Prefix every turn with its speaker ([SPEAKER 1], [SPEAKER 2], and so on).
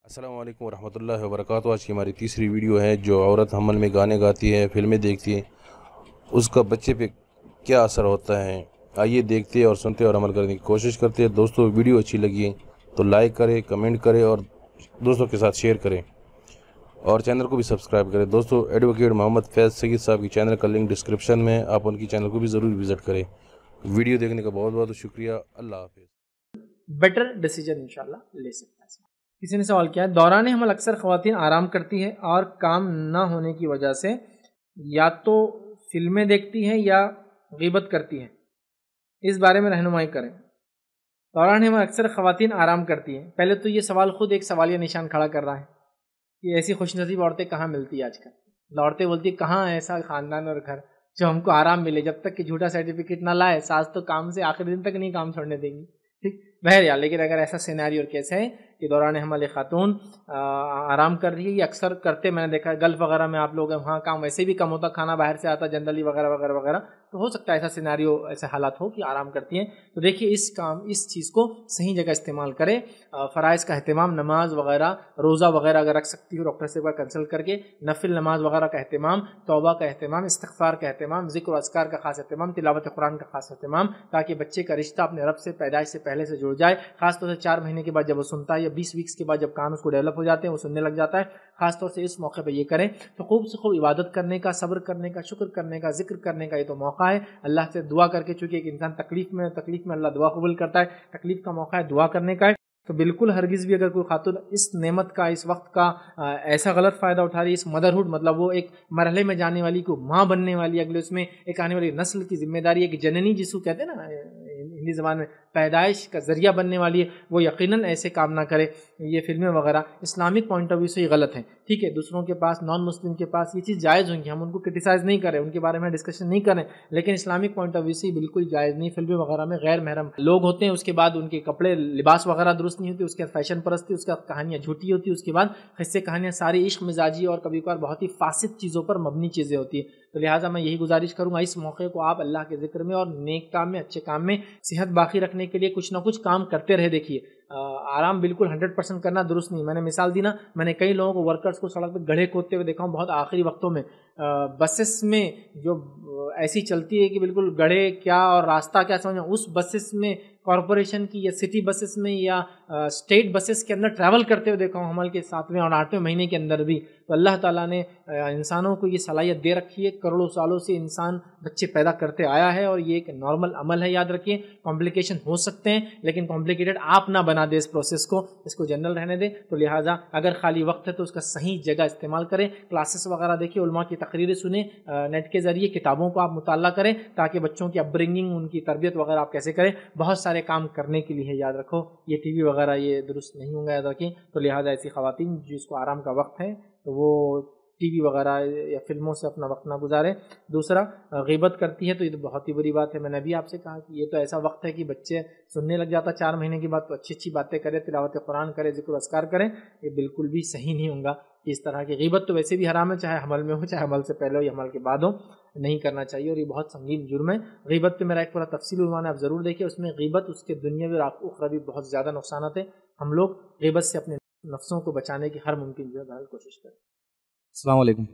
[SPEAKER 1] السلام علیکم ورحمۃ اللہ وبرکاتہ۔ آج کی ہماری تیسری ویڈیو ہے۔ جو عورت حمل میں گانے گاتی ہے، فلمیں دیکھتی ہے، اس کا بچے پہ کیا اثر ہوتا ہے، آئیے دیکھتے اور سنتے اور عمل کرنے کی کوشش کرتے ہیں۔ دوستوں، ویڈیو اچھی لگی تو لائک کریں، کمنٹ کریں اور دوستوں کے ساتھ شیئر کریں اور چینل کو بھی سبسکرائب کریں۔ دوستوں، ایڈوکیٹ محمد فیض سید صاحب کی چینل کا لنک ڈسکرپشن میں، آپ ان کی چینل کو بھی ضرور وزٹ کریں۔ ویڈیو دیکھنے کا بہت بہت شکریہ۔ اللہ حافظ۔
[SPEAKER 2] بیٹر ڈیسیجن انشاءاللہ لے سکتا ہے۔ کسی نے سوال کیا ہے، دوران حمل اکثر خواتین آرام کرتی ہے اور کام نہ ہونے کی وجہ سے یا تو فلمیں دیکھتی ہیں یا غیبت کرتی ہیں، اس بارے میں رہنمائی کریں۔ دوران حمل اکثر خواتین آرام کرتی ہیں۔ پہلے تو یہ سوال خود ایک سوالیہ نشان کھڑا کر رہا ہے کہ ایسی خوش نصیب عورتیں کہاں ملتی ہیں آج کل۔ عورتیں بولتی کہاں ایسا خاندان اور گھر جو ہم کو آرام ملے، جب تک کہ جھوٹا سرٹیفکیٹ نہ لائے ساس تو کام سے آخر دن تک نہیں کام چھوڑنے دیں گی۔ ٹھیک، بہرحال لیکن اگر ایسا سینیریو اور کیس ہے کہ دوران حمل خاتون آرام کر رہی ہے، یہ اکثر کرتے میں نے دیکھا ہے گلف وغیرہ میں، آپ لوگ وہاں کام ویسے بھی کم ہوتا، کھانا باہر سے آتا جنرلی وغیرہ وغیرہ وغیرہ، تو ہو سکتا ہے ایسا سینیریو، ایسے حالات ہو کہ آرام کرتی ہیں۔ تو دیکھیے اس چیز کو صحیح جگہ استعمال کرے، فرائض کا اہتمام، نماز وغیرہ، روزہ وغیرہ اگر رکھ سکتی ہو ڈاکٹر سے ایک بار کنسلٹ کر کے، نفل نماز وغیرہ کا اہتمام، توبہ کا اہتمام، استغفار کا اہتمام، ذکر و اذکار کا خاص اہتمام، تلاوت قرآن کا خاص اہتمام، تاکہ بچے کا رشتہ اپنے رب سے پیدائش سے پہلے سے جڑ جائے۔ خاص طور سے 4 مہینے کے بعد جب وہ سنتا ہے یا 20 ویکس کے بعد جب کان اس کو ڈیولپ ہو جاتے ہیں، وہ سننے لگ جاتا ہے۔ خاص طور سے اس موقع پہ یہ کریں تو خوب سے خوب عبادت کرنے کا، صبر کرنے کا، شکر کرنے کا، ذکر کرنے کا یہ تو موقع ہے۔ اللہ سے دعا کر کے، چونکہ ایک انسان تکلیف میں اللہ دعا قبول کرتا ہے، تکلیف کا موقع ہے دعا کرنے کا ہے، تو بالکل ہرگز بھی اگر کوئی خاتون اس نعمت کا، اس وقت کا ایسا غلط فائدہ اٹھا رہی ہے، اس مدرہڈ مطلب وہ ایک مرحلے میں جانے والی کو ماں بننے والی، اگلے اس میں ایک آنے والی نسل کی ذمہ داری ہے کہ جننی جس کو کہتے ہیں نا ہندی زبان میں، پیدائش کا ذریعہ بننے والی ہے، وہ یقیناً ایسے کام نہ کرے۔ یہ فلمیں وغیرہ اسلامک پوائنٹ آف ویو سے یہ غلط ہیں، ٹھیک ہے۔ دوسروں کے پاس، نان مسلم کے پاس یہ چیز جائز ہوگی، ہم ان کو کرٹیسائز نہیں کریں، ان کے بارے میں ڈسکشن نہیں کریں، لیکن اسلامک پوائنٹ آف ویو سے بالکل جائز نہیں۔ فلمیں وغیرہ میں غیر محرم لوگ ہوتے ہیں، اس کے بعد ان کے کپڑے لباس وغیرہ درست نہیں ہوتے، اس کے فیشن پرستی، اس کا کہانیاں جھوٹی ہوتی، اس کے بعد قصے کہانیاں ساری عشق مزاجی اور کبھی کبھار بہت ہی فاسد چیزوں پر مبنی چیزیں ہوتی ہیں۔ تو لہٰذا میں یہی گزارش کروں گا، اس موقع کو آپ اللہ کے ذکر میں اور نیک کام میں، اچھے کام میں، صحت باقی رکھنے کے لیے کچھ نہ کچھ کام کرتے رہے۔ دیکھیے آرام بالکل 100% کرنا درست نہیں۔ میں نے مثال دی نا، میں نے کئی لوگوں کو، ورکرز کو سڑک پہ گڑھے کھودتے ہوئے دیکھا ہوں بہت آخری وقتوں میں۔ بسس میں جو ایسی چلتی ہے کہ بالکل گڑھے کیا اور راستہ کیا سمجھنا، اس بسس میں کارپوریشن کی یا سٹی بسس میں یا اسٹیٹ بسس کے اندر ٹریول کرتے ہوئے دیکھا ہوں حمل کے 7ویں اور 8ویں مہینے کے اندر بھی۔ تو اللہ تعالیٰ نے انسانوں کو یہ صلاحیت دے رکھی ہے، کروڑوں سالوں سے انسان بچے پیدا کرتے آیا ہے، اور یہ ایک نارمل عمل ہے۔ یاد رکھیے کمپلیکیشن ہو سکتے ہیں لیکن کمپلیکیٹڈ آپ نہ بنا دیں اس پروسیس کو، اس کو جنرل رہنے دیں۔ تو لہٰذا اگر خالی وقت ہے تو اس کا صحیح جگہ استعمال کریں، کلاسز وغیرہ دیکھیں، علماء کی تقریریں سنیں، نیٹ کے ذریعے کتابوں کو آپ مطالعہ کریں، تاکہ بچوں کی اپ برنگنگ، ان کی تربیت وغیرہ آپ کیسے کریں، بہت سارے کام کرنے کے لیے ہے۔ یاد رکھو یہ ٹی وی وغیرہ یہ درست نہیں ہوں گا، یاد رکھیں۔ تو لہٰذا ایسی خواتین جس کو آرام کا وقت ہے تو وہ ٹی وی وغیرہ یا فلموں سے اپنا وقت نہ گزاریں۔ دوسرا، غیبت کرتی ہے تو یہ تو بہت ہی بری بات ہے۔ میں نے بھی آپ سے کہا کہ یہ تو ایسا وقت ہے کہ بچے سننے لگ جاتا 4 مہینے کے بعد، تو اچھی اچھی باتیں کرے، تلاوت قرآن کرے، ذکر و اذکار کریں، یہ بالکل بھی صحیح نہیں ہوگا کہ اس طرح کی غیبت تو ویسے بھی حرام ہے، چاہے حمل میں ہو، چاہے حمل سے پہلے ہو یا حمل کے بعد ہو، نہیں کرنا چاہیے، اور یہ بہت سنگین جرم ہے۔ غیبت پہ میرا ایک پورا تفصیل عنوان ہے، آپ ضرور دیکھیں، اس میں غیبت، اس کے دنیاوی اور اخروی بہت زیادہ نقصانات ہیں۔ ہم لوگ غیبت سے اپنے نفسوں کو بچانے کی ہر ممکن کوشش کریں۔
[SPEAKER 3] السلام علیکم۔